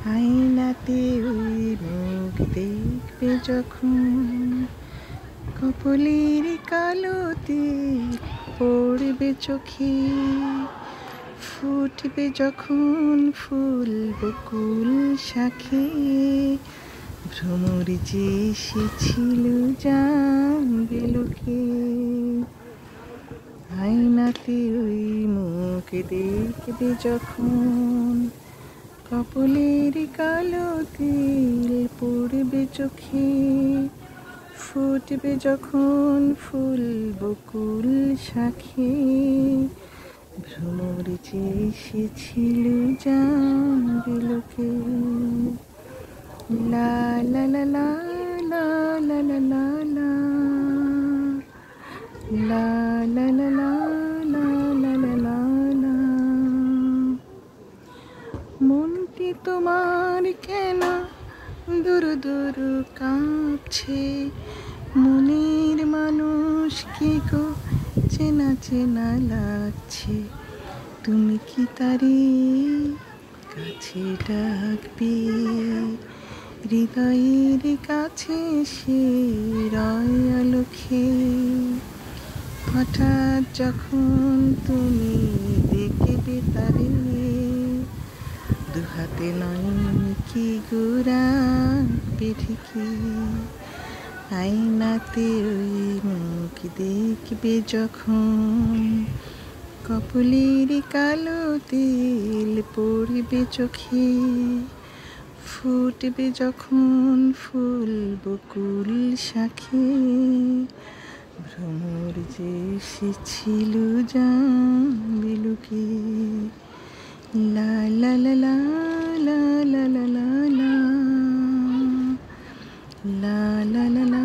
আয়নাতে ওই মুখ দেখবে যখন, কপলের কালোতে পড়বে চোখে, ফুটবে যখন ফুল বকুল শাখে, ভ্রমর যে এসেছিল জানবে লোকে। আয়নাতে ওই মুখ দেখবে যখন, কপলের কালো তিল পড়বে চোখে, ফুটবে যখন ফুল বকুল শাখে, ভ্রমর যে এসেছিল জানবে লোকে। লা লা লা লা লা লা লা লা লা লা লা লা লা লা লা লা লা লা। মনটি তোমার কেন দুরু দুরু কাঁপছে, মনের মানুষ কি গো চেনা চেনা লাগছে, তুমি কি তারে কাছে ডাকবে, হৃদয়ের কাছে সে রয় আলোকে। হঠাৎ যখন তুমি দেখবে তারে, দুহাতে নয় কি গোরা পিঠিকে। আয়নাতে ওই মুখ দেখবে যখন, কপলের কালো তিল পড়বে চোখে, ফুটবে যখন ফুল বকুল শাখে, ভ্রমর যে এসেছিল জানবে লোকে। লা লা লা লা লা লা লা লা লা লা লা লা লা